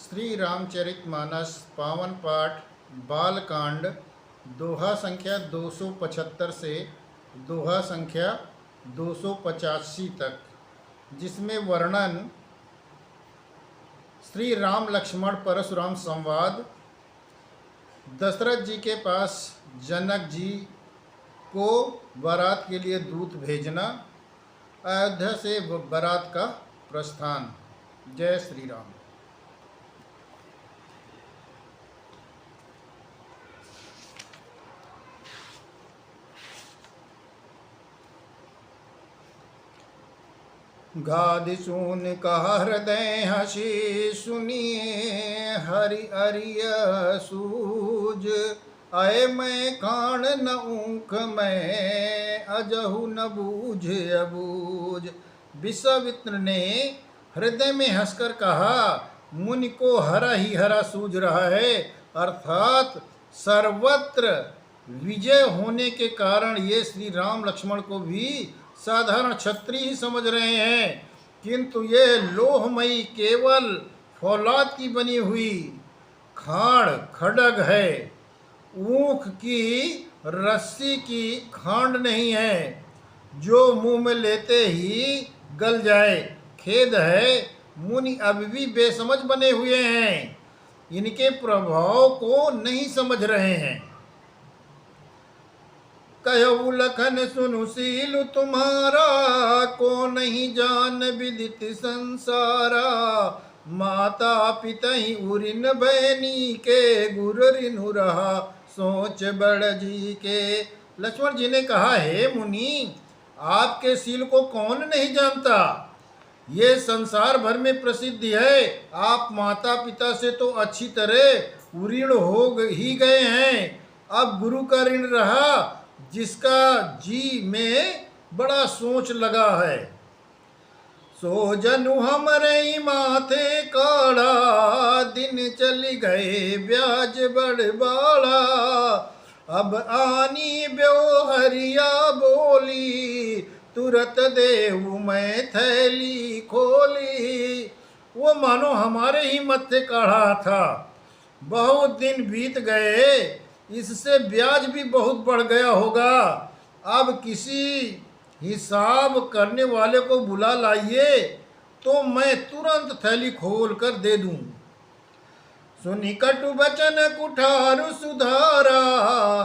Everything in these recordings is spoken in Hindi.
श्री रामचरितमानस पावन पाठ बालकांड दोहा संख्या 275 से दोहा संख्या 285 तक, जिसमें वर्णन श्री राम लक्ष्मण परशुराम संवाद, दशरथ जी के पास जनक जी को बारात के लिए दूत भेजना, अयोध्या से बारात का प्रस्थान। जय श्री राम। गादि सुन कहा हृदय हसी, सुनिए हरि अरिय सूज। आए मैं कान न ऊख मैं, अजहु न बूझ अबूझ। विश्वामित्र ने हृदय में हंसकर कहा, मुनि को हरा ही हरा सूझ रहा है। अर्थात सर्वत्र विजय होने के कारण ये श्री राम लक्ष्मण को भी साधारण क्षत्रिय ही समझ रहे हैं, किंतु ये लोहमयी केवल फौलाद की बनी हुई खांड खड़ग है, ऊख की रस्सी की खांड नहीं है जो मुंह में लेते ही गल जाए। खेद है, मुनि अभी भी बेसमझ बने हुए हैं, इनके प्रभाव को नहीं समझ रहे हैं। कहु लखन सुनु सील तुम्हारा, को नहीं जान विदित संसारा। माता पिता ही उरिन बहनी के, गुर रिनु रहा सोच बड़ जी के। लक्ष्मण जी ने कहा, हे मुनि, आपके शील को कौन नहीं जानता, ये संसार भर में प्रसिद्ध है। आप माता पिता से तो अच्छी तरह उऋण हो ही गए हैं, अब गुरु का ऋण रहा जिसका जी में बड़ा सोच लगा है। सो जनु हमरे माथे काढ़ा, दिन चली गए ब्याज बड़ बाड़ा। अब आनी ब्योहरिया बोली, तुरत देऊ मैं थैली खोली। वो मानो हमारे ही मत्थे काढ़ा था, बहुत दिन बीत गए, इससे ब्याज भी बहुत बढ़ गया होगा। अब किसी हिसाब करने वाले को बुला लाइए तो मैं तुरंत थैली खोल कर दे दूं। सुनी कटु बचन कुठारु सुधारा,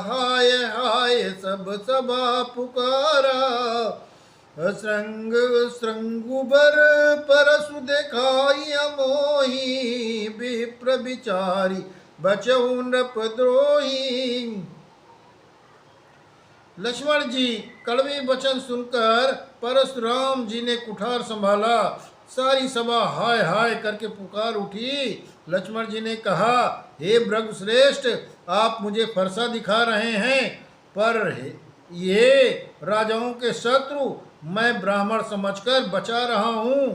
हाय हाय सब सभा पुकारा। श्रृंग श्रृंगुबर परसु देखाई मोही, विप्र विचारी बचऊ नृपद्रोही। लक्ष्मण जी कड़वे वचन सुनकर परशुराम जी ने कुठार संभाला। सारी सभा हाय हाय करके पुकार उठी। लक्ष्मण जी ने कहा, हे भृगुश्रेष्ठ, आप मुझे फरसा दिखा रहे हैं, पर ये राजाओं के शत्रु मैं ब्राह्मण समझकर बचा रहा हूँ,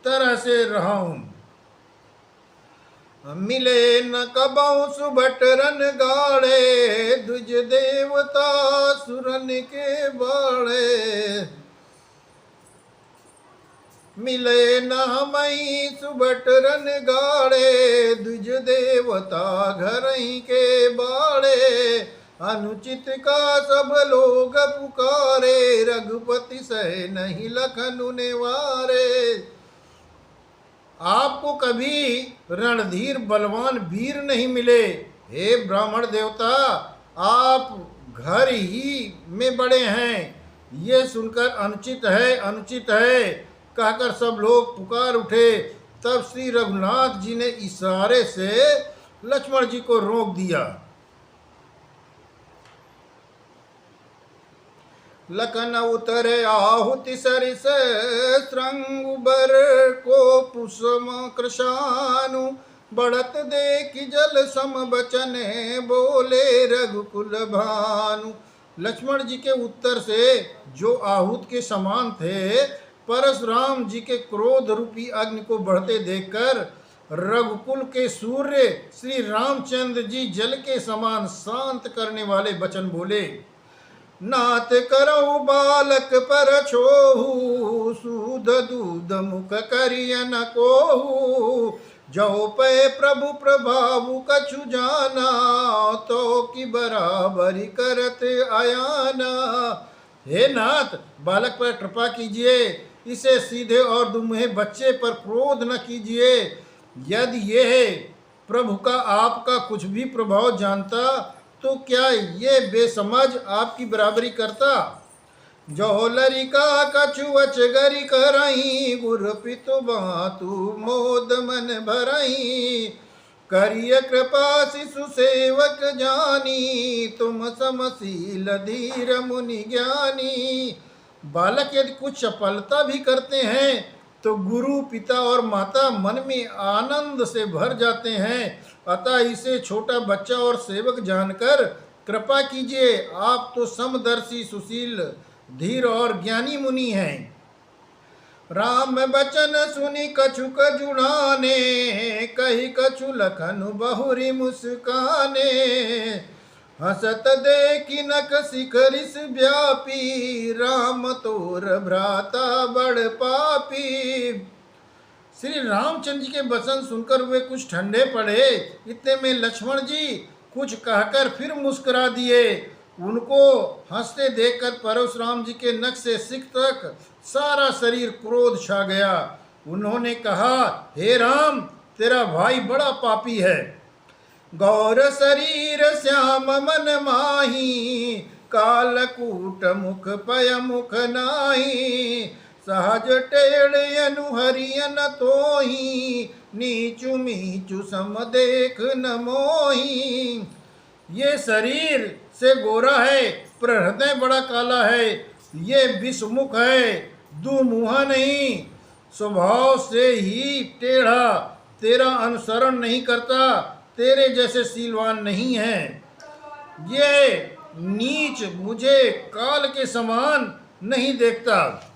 तरह से रहा हूँ। मिले न कबहु सुभट रन गाड़े, द्विज देवता सुरन के बाड़े। मिले न हमई सुभट रन गाड़े, द्विज देवता घर ही के बाड़े। अनुचित का सब लोग पुकारे, रघुपति सहे नहीं लखनु नेवारे। आपको कभी रणधीर बलवान वीर नहीं मिले, हे ब्राह्मण देवता, आप घर ही में बड़े हैं। ये सुनकर अनुचित है अनुचित है कहकर सब लोग पुकार उठे। तब श्री रघुनाथ जी ने इशारे से लक्ष्मण जी को रोक दिया। लखन उतरे आहुति सरिस, श्रृंगुबर को पुष्म कृशानु। बढ़त देख जल सम बचने, बोले रघुकुल भानु। लक्ष्मण जी के उत्तर से जो आहुत के समान थे, परशुराम जी के क्रोध रूपी अग्नि को बढ़ते देखकर रघुकुल के सूर्य श्री रामचंद्र जी जल के समान शांत करने वाले वचन बोले। नाथ करऊ बालक पर छोहू, सूद दूध मुख करिय न कोहू। जो पे प्रभु प्रभाव कछु जाना, तो की बराबरी करत आयाना। हे नाथ, बालक पर कृपा कीजिए, इसे सीधे और दुमुहे बच्चे पर क्रोध न कीजिए। यदि यह प्रभु का आपका कुछ भी प्रभाव जानता, तो क्या ये बेसमझ आपकी बराबरी करता। जो लरिका कछु अचगरी करही, गुर पितु बातु मोद मन भरही। करिय कृपा शिशु सेवक जानी, तुम समशील धीर मुनि ज्ञानी। बालक यदि कुछ चपलता भी करते हैं, तो गुरु पिता और माता मन में आनंद से भर जाते हैं। अतः इसे छोटा बच्चा और सेवक जानकर कृपा कीजिए। आप तो समदर्शी, सुशील, धीर और ज्ञानी मुनि हैं। राम बचन सुनि कछुक जुड़ाने, कही कछु लखन बहुरी मुस्काने। हसत देखी नक शिखरिस व्यापी, राम तोर भ्राता बड़ पापी। श्री रामचंद्र जी के वचन सुनकर वे कुछ ठंडे पड़े। इतने में लक्ष्मण जी कुछ कहकर फिर मुस्कुरा दिए। उनको हंसते देखकर परशुराम जी के नख से सिख तक सारा शरीर क्रोध छा गया। उन्होंने कहा, हे राम, तेरा भाई बड़ा पापी है। गौर शरीर श्याम मन माही, कालकूट मुख पय मुख नाही। सहज टेढ़ अनु हरियन तोही, नीचु मीचु सम देख न मोही। ये शरीर से गोरा है, पर हृदय बड़ा काला है। ये विषमुख है, दुमुहा नहीं, स्वभाव से ही टेढ़ा, तेरा अनुसरण नहीं करता, तेरे जैसे सीलवान नहीं है। ये नीच मुझे काल के समान नहीं देखता।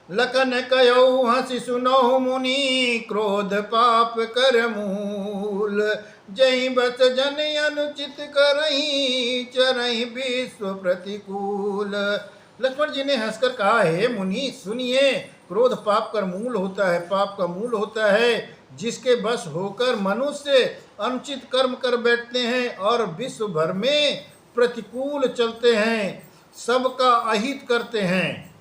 लखन कयो हंसी सुनो मुनि, क्रोध पाप कर मूल। जय बस जन अनुचित करही, चरही विश्व प्रतिकूल। लक्ष्मण जी ने हंसकर कहा, हे मुनि सुनिए, क्रोध पाप का मूल होता है। पाप का मूल होता है जिसके बस होकर मनुष्य अनुचित कर्म कर बैठते हैं और विश्व भर में प्रतिकूल चलते हैं, सबका अहित करते हैं।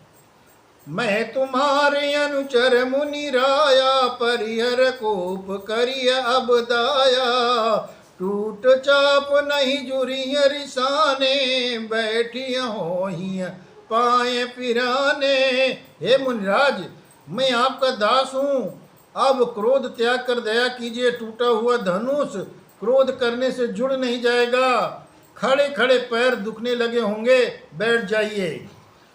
मैं तुम्हारे अनुचर मुनि राया, परिहर कोप करिय अब दाया। टूट चाप नहीं जुरिय रिसाने, बैठी होही पाए पिराने। हे मुनिराज, मैं आपका दास हूँ, अब क्रोध त्याग कर दया कीजिए। टूटा हुआ धनुष क्रोध करने से जुड़ नहीं जाएगा। खड़े खड़े पैर दुखने लगे होंगे, बैठ जाइए।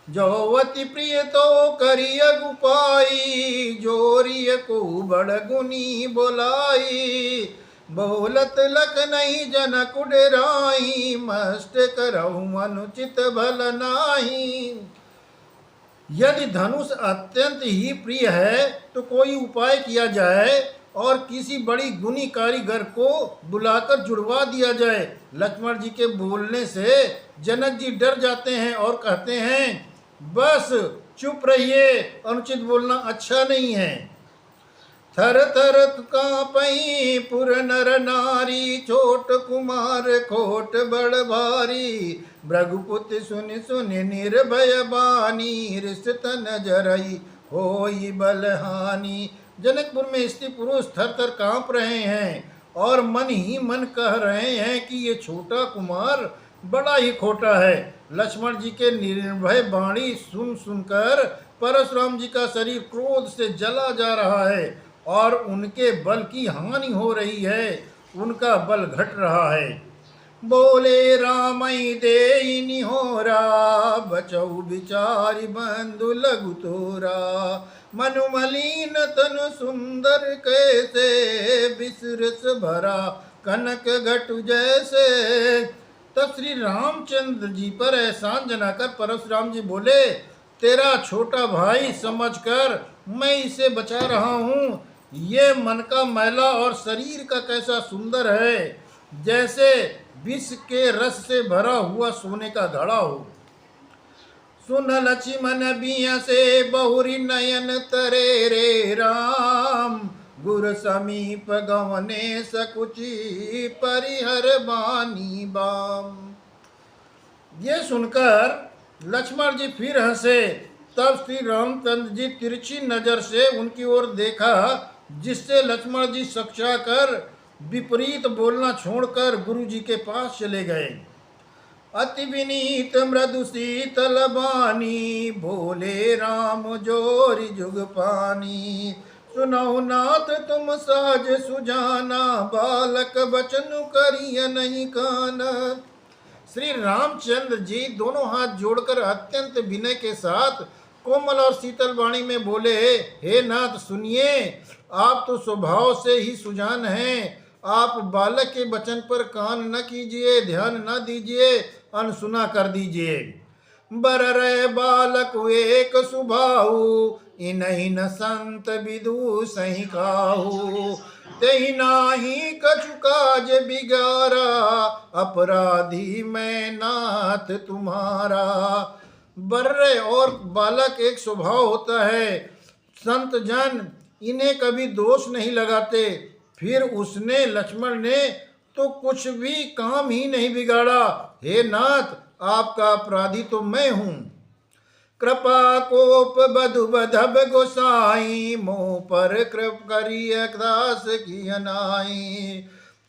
जोवती प्रिय तो करिय गुपाई, जोरिय को बड़ गुनी बोलाई। बोलत लक नहीं जनक डेराई, मस्त करहु अनुचित भल नाही। यदि धनुष अत्यंत ही प्रिय है, तो कोई उपाय किया जाए और किसी बड़ी गुणी कारीगर को बुलाकर जुड़वा दिया जाए। लक्ष्मण जी के बोलने से जनक जी डर जाते हैं और कहते हैं, बस चुप रहिए, अनुचित बोलना अच्छा नहीं है। थर थर कांपई पुर नर नारी, छोट कुमार खोट बड़ भारी। भृगुपुत्र सुन सुन निर्भय बानी, रिश्तन जरई होई बलहानी। जनकपुर में स्त्री पुरुष थर थर कांप रहे हैं और मन ही मन कह रहे हैं कि ये छोटा कुमार बड़ा ही खोटा है। लक्ष्मण जी के निर्भय वाणी सुन सुनकर परशुराम जी का शरीर क्रोध से जला जा रहा है और उनके बल की हानि हो रही है, उनका बल घट रहा है। बोले रामई देई निहोरा, बचऊ बिचारी बंधु लघु तोरा। मनु मलिन तनु सुंदर कैसे, बिसरस भरा कनक घटु जैसे। तब श्री रामचंद्र जी पर एहसान जनाकर परशुराम जी बोले, तेरा छोटा भाई समझकर मैं इसे बचा रहा हूँ। ये मन का मैला और शरीर का कैसा सुंदर है, जैसे विष के रस से भरा हुआ सोने का घड़ा हो। सुन लक्ष्मण बिया से बहुरी नयन तरे रे राम, गुर समीप गवने सकुची परिहर बानी बाम। ये सुनकर लक्ष्मण जी फिर हंसे। तब श्री रामचंद्र जी तिरछी नजर से उनकी ओर देखा, जिससे लक्ष्मण जी सक्छा कर विपरीत बोलना छोड़कर गुरु जी के पास चले गए। अति विनीत मृदु शीतल बानी, बोले राम जोरि जुग पानी। सुनौ नाथ तुम सहज सुजाना, बालक बचनु करिय नहीं काना। श्री रामचंद्र जी दोनों हाथ जोड़कर अत्यंत विनय के साथ कोमल और शीतल वाणी में बोले, हे नाथ सुनिए, आप तो स्वभाव से ही सुजान हैं। आप बालक के वचन पर कान न कीजिए, ध्यान न दीजिए, अनसुना कर दीजिए। बर रहे बालक एक सुभाऊ, इन्हीं न संत विदु सही काहू। तेहि नाही कछु काज बिगारा, अपराधी मैं नाथ तुम्हारा। बर्रे और बालक एक स्वभाव होता है, संत जन इन्हें कभी दोष नहीं लगाते। फिर उसने लक्ष्मण ने तो कुछ भी काम ही नहीं बिगाड़ा। हे नाथ, आपका अपराधी तो मैं हूँ। कृपा कोप बधु बधब गोसाई, मोह पर कृप करिय दास की अनाई।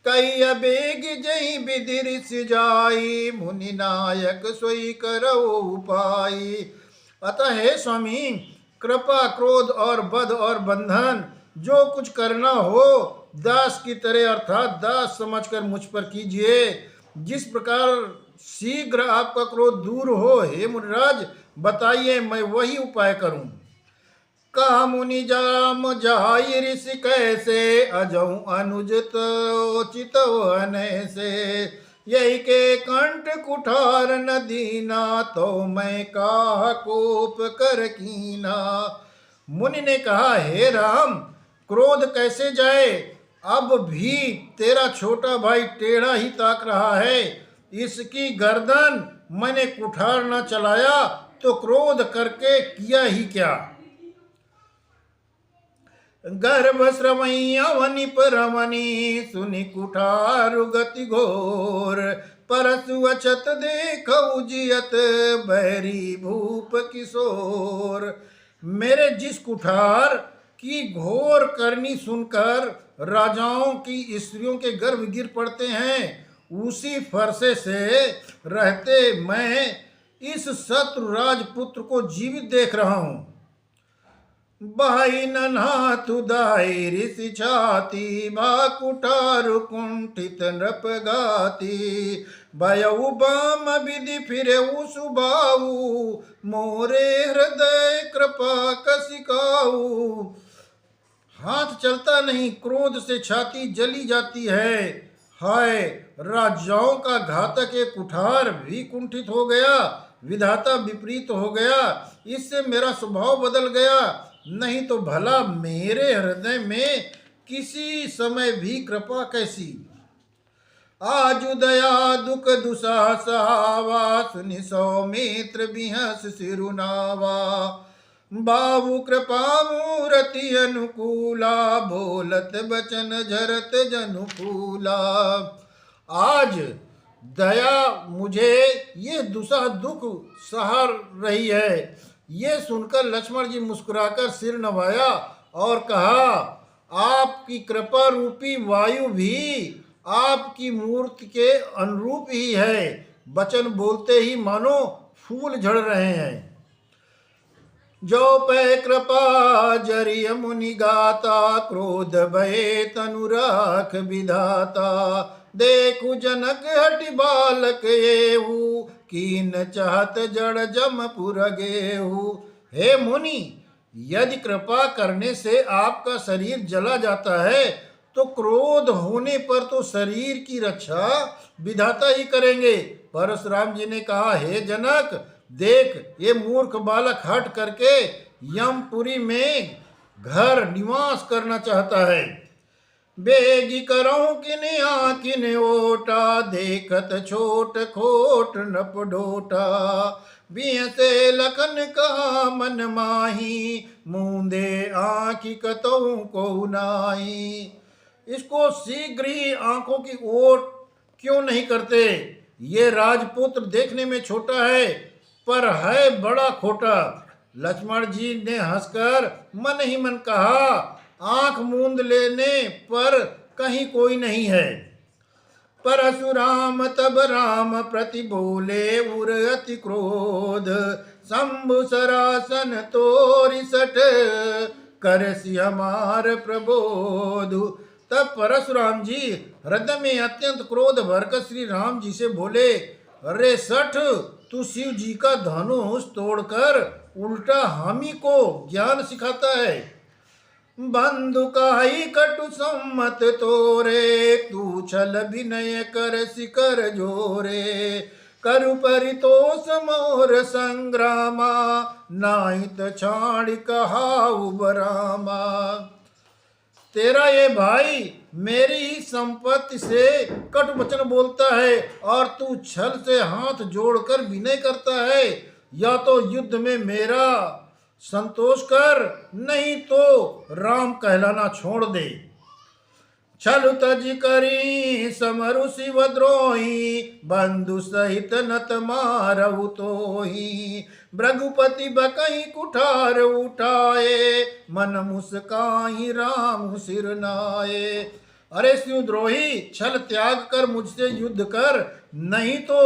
कई अबेग जई विधि ऋष जाई, मुनि नायक सोई करो उपाई। अतः हे स्वामी, कृपा क्रोध और बध और बंधन जो कुछ करना हो दास की तरह अर्थात दास समझकर मुझ पर कीजिए। जिस प्रकार शीघ्र आपका क्रोध दूर हो, हे मुनिराज बताइए, मैं वही उपाय करूं। कहा मुनि जाम जाई ऋषि कैसे, अजऊ अनुज चित से। यही के कंठ कुठार न दीना, तो मैं काह कोप कर कीना। मुनि ने कहा, हे राम, क्रोध कैसे जाए, अब भी तेरा छोटा भाई टेढ़ा ही ताक रहा है। इसकी गर्दन मैंने कुठार न चलाया तो क्रोध करके किया ही क्या। गर्भ श्रवई अवनि परवनि, सुनि कुठारु गति घोर। परसु अछत देखौ जियत, बैरी भूप किशोर। मेरे जिस कुठार की घोर करनी सुनकर राजाओं की स्त्रियों के गर्भ गिर पड़ते हैं, उसी फरसे से रहते मैं इस शत्रु राजपुत्र को जीवित देख रहा हूँ। बाई नन्हाथु दाई ऋषि छाती, बा कुठारु कुंठित नृप गाती। भयउ बाम विधि फिरेउ सुबाऊ, मोरे हृदय कृपा कसिकाऊ। हाथ चलता नहीं, क्रोध से छाती जली जाती है। हाय, राजाओं का घातक एक कुठार भी कुंठित हो गया, विधाता विपरीत हो गया, इससे मेरा स्वभाव बदल गया। नहीं तो भला मेरे हृदय में किसी समय भी कृपा कैसी। आजु दया दुख दुसासावा, सुनि सौमित्र बिहस सिरुनावा। बाबू कृपा मूर्ति अनुकूला, बोलत बचन झरत जनुकूला। आज दया मुझे ये दुसा दुख सहा रही है। ये सुनकर लक्ष्मण जी मुस्कुराकर सिर नवाया और कहा, आपकी कृपा रूपी वायु भी आपकी मूर्ति के अनुरूप ही है। वचन बोलते ही मानो फूल झड़ रहे हैं। जो पे कृपा जरिय मुनि गाता, क्रोध भये तनु राख विधाता। देखु जनक हटि बालक एहू, कीन चाहत जड़ जमपुर गेहू। हे मुनि, यदि कृपा करने से आपका शरीर जला जाता है तो क्रोध होने पर तो शरीर की रक्षा विधाता ही करेंगे। परशुराम जी ने कहा, हे जनक, देख ये मूर्ख बालक हट करके यमपुरी में घर निवास करना चाहता है। बेगी करो किन आकिन ओटा, देखत छोट खोट नप डोटा। बियसे लखन कहा मन माही, मूंदे आँखि कतहु को नाई। इसको शीघ्र ही आंखों की ओट क्यों नहीं करते? ये राजपुत्र देखने में छोटा है पर है बड़ा खोटा। लक्ष्मण जी ने हंसकर मन ही मन कहा, आंख मूंद लेने पर कहीं कोई नहीं है। परशुराम तब राम प्रति बोले उर अति क्रोध, शंभु सरासन तोरि सठ, करसि हमार प्रबोध। तब परशुराम जी हृदय में अत्यंत क्रोध भरकर श्री राम जी से बोले, अरे सठ, तू शिव जी का धनुष तोड़कर उल्टा हामी को ज्ञान सिखाता है। बंधु काई कटु सम्मत तोरे, तू छल विनय कर शिकर जोरे। करु परितोष मोर संग्रामा, नाहित छाड़ कहाउ बरामा। तेरा ये भाई मेरी ही संपत्ति से कटु वचन बोलता है और तू छल से हाथ जोड़कर विनय करता है। या तो युद्ध में मेरा संतोष कर, नहीं तो राम कहलाना छोड़ दे। छल तज करी समरु शिव द्रोही, बंधु सहित नत मारहु तोही। भृगुपति बकई कुठार उठाए, मन मुस्काई राम सिर नाये। अरे शिवद्रोही, छल त्याग कर मुझसे युद्ध कर, नहीं तो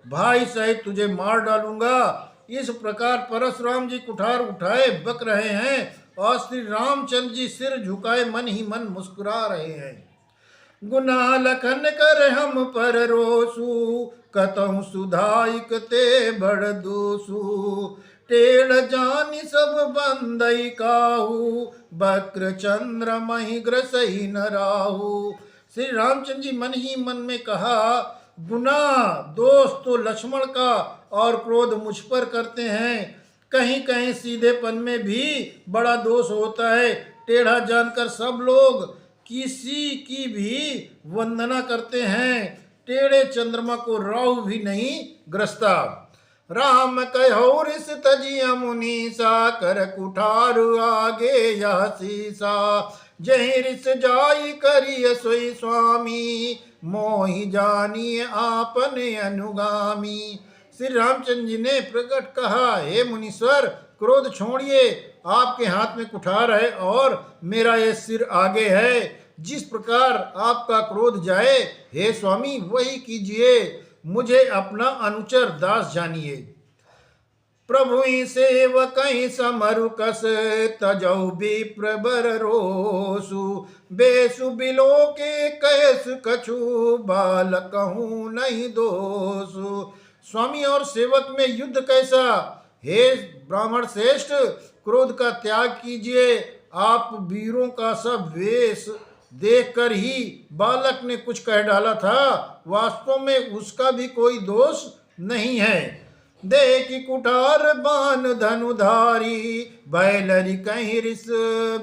भाई सहित तुझे मार डालूंगा। इस प्रकार परशुराम जी कुठार उठाए बक रहे हैं और श्री रामचंद्र जी सिर झुकाए मन ही मन मुस्कुरा रहे हैं। गुना लखन कर हम पर रोसु, कतहु सुधाइक ते बड़ दोसु। टेढ़ जानि सब बंदई काहू, बक्र चंद्र मही ग्रसई न राहु। श्री रामचंद्र जी मन ही मन में कहा, गुना दोष तो लक्ष्मण का और क्रोध मुझ पर करते हैं। कहीं कहीं सीधेपन में भी बड़ा दोष होता है। टेढ़ा जानकर सब लोग किसी की भी वंदना करते हैं। टेढ़े चंद्रमा को राहु भी नहीं ग्रसता। राम कहो रिस तजिया मुनीसा, कर कुठार आगे यह सीसा। जहि रिस जाई करिय सोई स्वामी, मोहि जानिए आपने अनुगामी। श्री रामचंद्र जी ने प्रकट कहा, हे मुनीश्वर, क्रोध छोड़िए, आपके हाथ में कुठार है और मेरा ये सिर आगे है। जिस प्रकार आपका क्रोध जाए, हे स्वामी, वही कीजिए। मुझे अपना अनुचर दास जानिए। प्रभु सेवक समरु कस, तजौ विप्र बर रोसु। बेसु बिलो के कैस कछु, बाल कहूँ नहीं दोसु। स्वामी और सेवक में युद्ध कैसा? हे ब्राह्मण श्रेष्ठ, क्रोध का त्याग कीजिए। आप वीरों का सब वेश देखकर ही बालक ने कुछ कह डाला था, वास्तव में उसका भी कोई दोष नहीं है। देखी कुठार बान धनुधारी, बैलरी कहीं रिस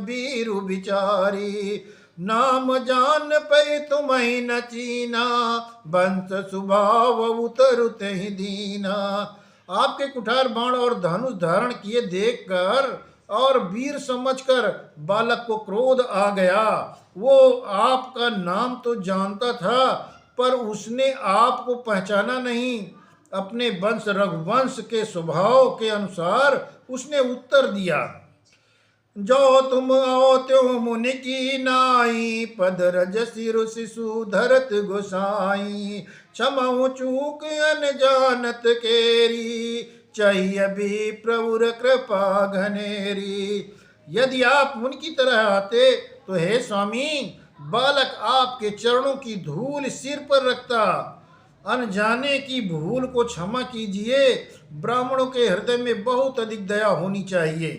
बीरु बिचारी। नाम जान पे तुम्हें न चीना, बंस स्वभाव उतरते ही दीना। आपके कुठार बाण और धनुष धारण किए देखकर और वीर समझकर बालक को क्रोध आ गया। वो आपका नाम तो जानता था पर उसने आपको पहचाना नहीं। अपने वंश रघुवंश के स्वभाव के अनुसार उसने उत्तर दिया, जो तुम आओ त्यो मुनि की नाई, पद रज सिरु शिशु धरत गोसाई। क्षमहु चूक अनजानत केरी, चाहिए भी प्रभुर कृपा घनेरी। यदि आप उनकी तरह आते तो हे स्वामी, बालक आपके चरणों की धूल सिर पर रखता। अनजाने की भूल को क्षमा कीजिए। ब्राह्मणों के हृदय में बहुत अधिक दया होनी चाहिए।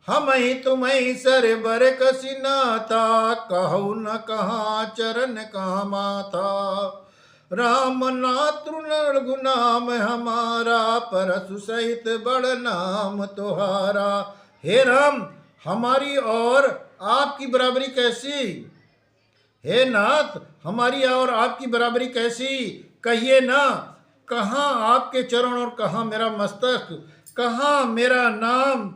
हम ही तुम्हें सर बर कसी नाता, कहु न कहाँ चरण कहाँ माता। राम नातृ गुनाम हमारा, परसु सहित बड़ नाम तुम्हारा। हे राम, हमारी और आपकी बराबरी कैसी? हे नाथ, हमारी और आपकी बराबरी कैसी, कहिए ना। कहाँ आपके चरण और कहाँ मेरा मस्तक, कहाँ मेरा नाम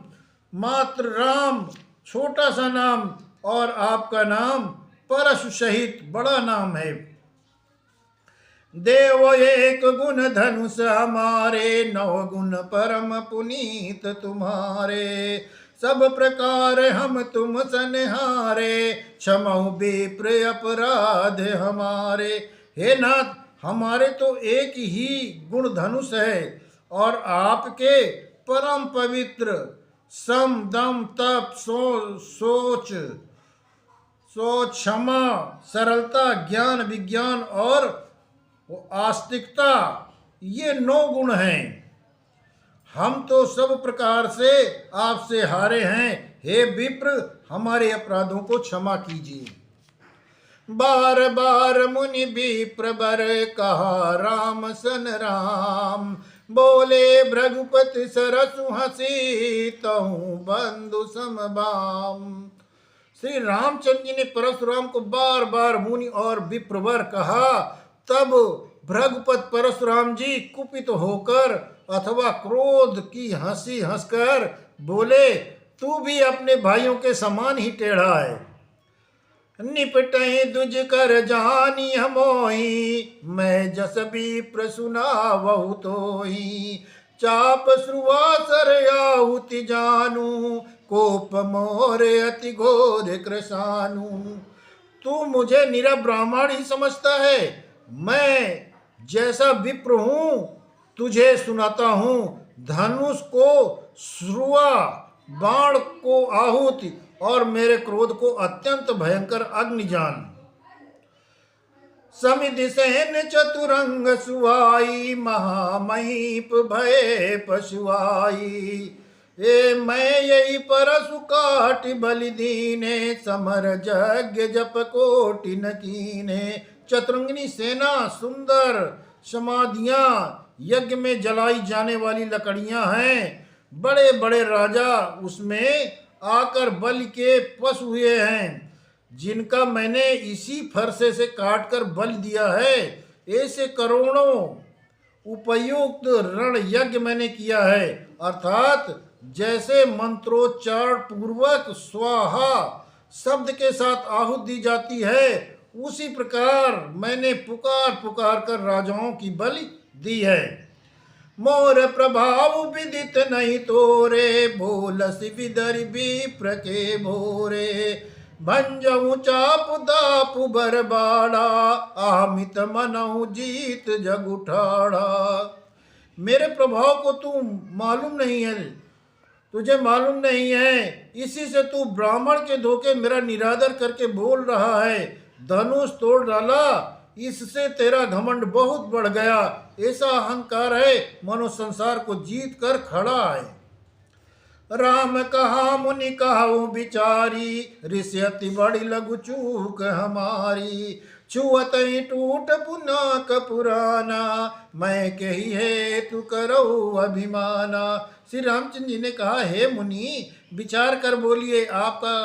मात्र राम, छोटा सा नाम, और आपका नाम परशु सहित बड़ा नाम है। देव एक गुण धनुष हमारे, नौ गुण परम पुनीत तुम्हारे। सब प्रकार हम तुम सनहारे, क्षमौ विप्र अपराध हमारे। हे नाथ, हमारे तो एक ही गुण धनुष है, और आपके परम पवित्र सम दम तप सोच क्षमा सरलता ज्ञान विज्ञान और आस्तिकता, ये 9 गुण हैं। हम तो सब प्रकार से आपसे हारे हैं। हे विप्र, हमारे अपराधों को क्षमा कीजिए। बार बार मुनि विप्र बर कहा, राम सन राम। बोले भृगुपति सरसु हसी, तहु बंधु समबाम। श्री रामचंद्र जी ने परशुराम को बार बार मुनि और विप्रवर कहा। तब भृगुपत परशुराम जी कुपित होकर अथवा क्रोध की हंसी हंसकर बोले, तू भी अपने भाइयों के समान ही टेढ़ा है। निपटे दुज कर जानी हमोही, मैं जस विप्र सुनावहु तोही। चाप श्रुवासर आहुति जानू, कोप मोर अति घोर कृशानु। तू मुझे निरा ब्राह्मण ही समझता है। मैं जैसा विप्र हूँ तुझे सुनाता हूँ। धनुष को श्रुवा, बाण को आहुति और मेरे क्रोध को अत्यंत भयंकर अग्नि जान। समिधि सहन चतुरंग सुहाई, महामहीप भय पशुआई। ए मैं यही परसु काट बलि दीने, समर यज्ञ जप कोटि न कीने। चतुरंगिनी सेना, सुंदर समाधियां, यज्ञ में जलाई जाने वाली लकड़ियां हैं। बड़े बड़े राजा उसमें आकर बलि के पशु हुए हैं, जिनका मैंने इसी फरसे से काट कर बलि दिया है। ऐसे करोड़ों उपयुक्त रण यज्ञ मैंने किया है। अर्थात जैसे मंत्रोच्चारण पूर्वक स्वाहा शब्द के साथ आहुति दी जाती है, उसी प्रकार मैंने पुकार पुकार कर राजाओं की बलि दी है। मोर प्रभाव विदित नहीं तोरे, बोलस विदर विप्र के भोरे। भंजऊ चाप दापु बरबाड़ा, आमित मनऊ जीत जग उठाड़ा। मेरे प्रभाव को तू मालूम नहीं है, तुझे मालूम नहीं है, इसी से तू ब्राह्मण के धोखे मेरा निरादर करके बोल रहा है। धनुष तोड़ डाला, इससे तेरा घमंड बहुत बढ़ गया। ऐसा अहंकार है मनो संसार को जीत कर खड़ा है। राम कहा मुनि कहाऊ बिचारी, ऋषि अति बड़ी लघु चूक हमारी। छुअत ही टूट पुनाक पुराना, मैं कही है तू करो अभिमाना। श्री रामचंद्र जी ने कहा, हे मुनि, विचार कर बोलिए। आपका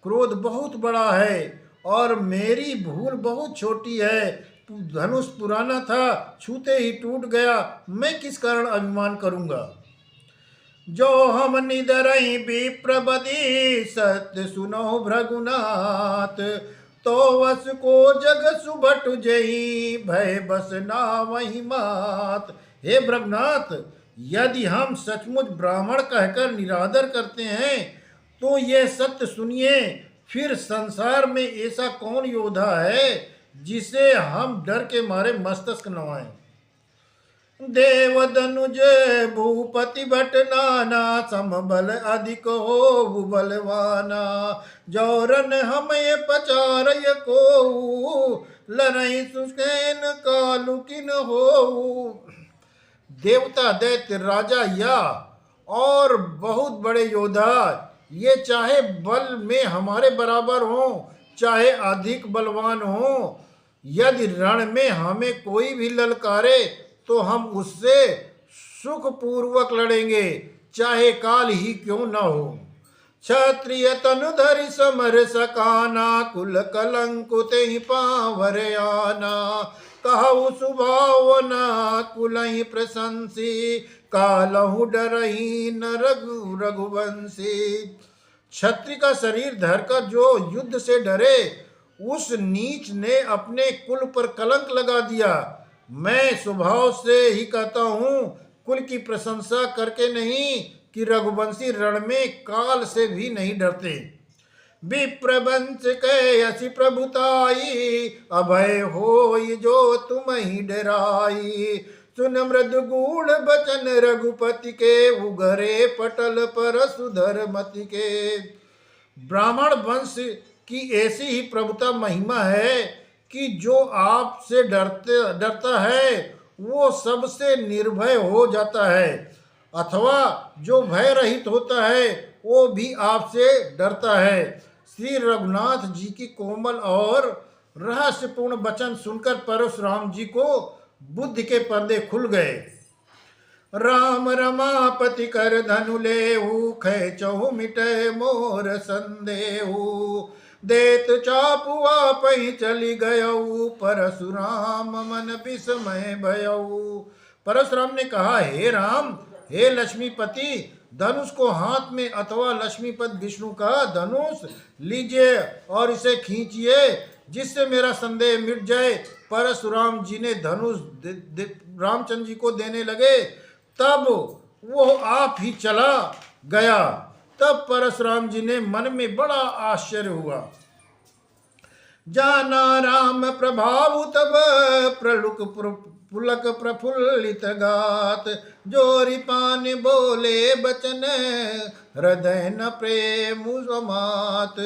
क्रोध बहुत बड़ा है और मेरी भूल बहुत छोटी है। धनुष पुराना था, छूते ही टूट गया, मैं किस कारण अभिमान करूंगा। जो हम निदरहि विप्र बदी, सत्य सुनो भृगुनाथ। तो वस को जग सुभट जही, भय बस ना वही मात। हे भृगुनाथ, यदि हम सचमुच ब्राह्मण कहकर निरादर करते हैं तो ये सत्य सुनिए, फिर संसार में ऐसा कौन योद्धा है जिसे हम डर के मारे मस्तक नवाएं। देव दनुज भूपति भट नाना, समबल अधिक हो बलवाना। जौरन हमें पचारय को, लरहि सुसैन कालु किन हो। देवता दैत्य राजा या और बहुत बड़े योद्धा, ये चाहे बल में हमारे बराबर हो चाहे अधिक बलवान हो, यदि रण में हमें कोई भी ललकारे तो हम उससे सुख पूर्वक लड़ेंगे, चाहे काल ही क्यों न हो। क्षत्रिय तनु धरि समर सकाना, कुल कलंकु तेहि पावर आना। कहु सुभावना कुलहि प्रशंसी, कालहु डरहि न रघुवंशी। क्षत्रिय का शरीर धरकर जो युद्ध से डरे, उस नीच ने अपने कुल पर कलंक लगा दिया। मैं स्वभाव से ही कहता हूँ, कुल की प्रशंसा करके नहीं, कि रघुवंशी रण में काल से भी नहीं डरते। विप्रवंश कह असि प्रभुताई, अभय होई जो तुम ही डराई। सुन मृदु गूढ़ बचन रघुपति के, उगरे पटल पर सुधर मति के। ब्राह्मण वंश की ऐसी ही प्रभुता महिमा है कि जो आपसे डरता है वो सबसे निर्भय हो जाता है, अथवा जो भय रहित होता है वो भी आपसे डरता है। श्री रघुनाथ जी की कोमल और रहस्यपूर्ण वचन सुनकर परशुराम जी को बुद्धि के पर्दे खुल गए। राम रमापति कर धनु लेहु, खेचहु मिटे मोर संदेहु। देत चापुआ पही चली गयऊ, परशुराम मन विस्मय भयऊ। परशुराम ने कहा, हे राम, हे लक्ष्मीपति, धनुष को हाथ में अथवा लक्ष्मीपति विष्णु का धनुष लीजिए और इसे खींचिए, जिससे मेरा संदेह मिट जाए। परशुराम जी ने धनुष रामचंद्र जी को देने लगे, तब वो आप ही चला गया। तब परशुराम जी ने मन में बड़ा आश्चर्य हुआ। जाना राम प्रभाव तब प्रलुक पुलक प्रफुल्लित गात, जोरी पान बोले बचन हृदय न प्रेम समात।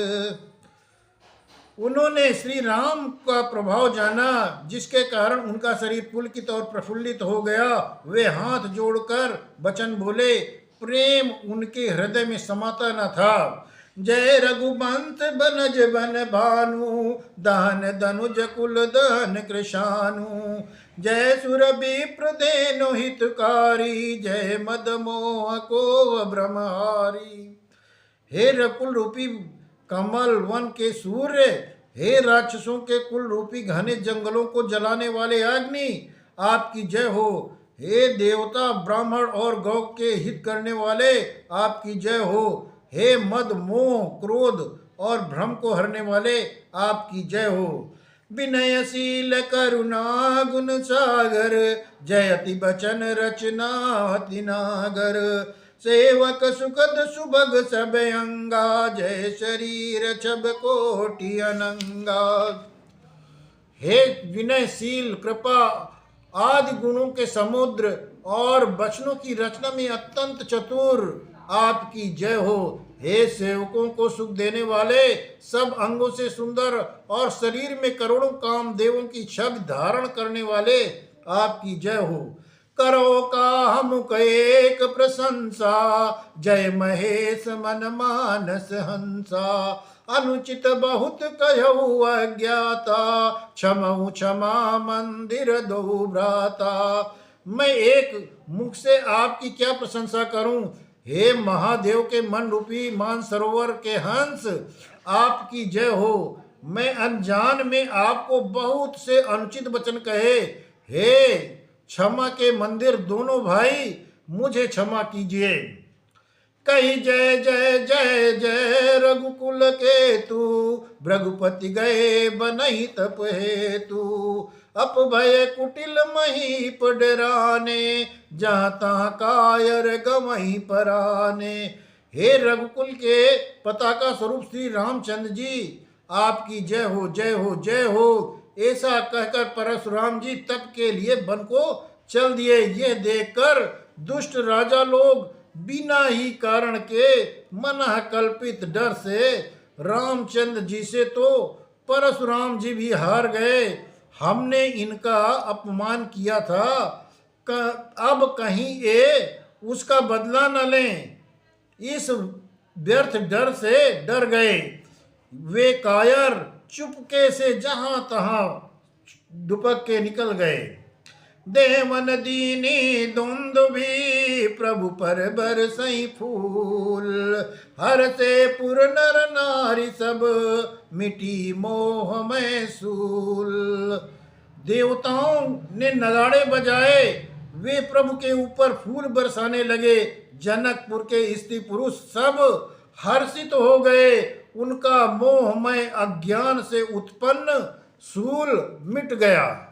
उन्होंने श्री राम का प्रभाव जाना, जिसके कारण उनका शरीर पुलकित और प्रफुल्लित हो गया। वे हाथ जोड़कर वचन बोले, प्रेम उनके हृदय में समाता न था। जय रघुवंश बनज बन भानु, दहन धनुज कुल दहन कृशानु। जय सुर विप्र धेनु हितकारी, जय मद मोह को ब्रह्महारी। हे रकुल रूपी कमल वन के सूर्य, हे राक्षसों के कुल रूपी घने जंगलों को जलाने वाले अग्नि, आपकी जय हो। हे देवता ब्राह्मण और गौ के हित करने वाले, आपकी जय हो। हे मद मोह क्रोध और भ्रम को हरने वाले, आपकी जय हो। विनयशील करुणा गुण सागर, जयति बचन रचना अति नागर। सेवक सुखद सुभग सब अंगा, जय शरीर छब कोटि अनंगा। हे विनयशील, कृपा आदि गुणों के समुद्र और वचनों की रचना में अत्यंत चतुर, आपकी जय हो। हे सेवकों को सुख देने वाले, सब अंगों से सुंदर और शरीर में करोड़ों कामदेवों की छवि धारण करने वाले, आपकी जय हो। करो का हम एक प्रशंसा, जय महेश मन मानस हंसा। अनुचित बहुत कहु अज्ञाता, क्षमऊ क्षमा मंदिर दो भ्राता। मैं एक मुख से आपकी क्या प्रशंसा करूं। हे महादेव के मन रूपी मानसरोवर के हंस, आपकी जय हो। मैं अनजान में आपको बहुत से अनुचित वचन कहे। हे क्षमा के मंदिर दोनों भाई, मुझे क्षमा कीजिए। कही जय जय जय जय रघुकुल के तू, भृगुपति गए बनहि तप हेतु। अपभय कुटिल महीप डराने, जहाँ तहाँ कायर गमहि पराने। हे रघुकुल के पताका स्वरूप श्री रामचंद्र जी, आपकी जय हो जय हो जय हो। ऐसा कहकर परशुराम जी तप के लिए वन को चल दिए। यह देखकर दुष्ट राजा लोग बिना ही कारण के मनः कल्पित डर से रामचंद्र जी से तो परशुराम जी भी हार गए। हमने इनका अपमान किया था, अब कहीं ये उसका बदला न लें, इस व्यर्थ डर से डर गए। वे कायर चुपके से जहां तहां दुपक के निकल गए। देवन दीनी धुंध भी प्रभु पर बरसई फूल। हर से पुर नर नारी सब मिटी मोह में सूल। देवताओं ने नगाड़े बजाए, वे प्रभु के ऊपर फूल बरसाने लगे। जनकपुर के स्त्री पुरुष सब हर्षित हो गए, उनका मोहमय अज्ञान से उत्पन्न सूल मिट गया।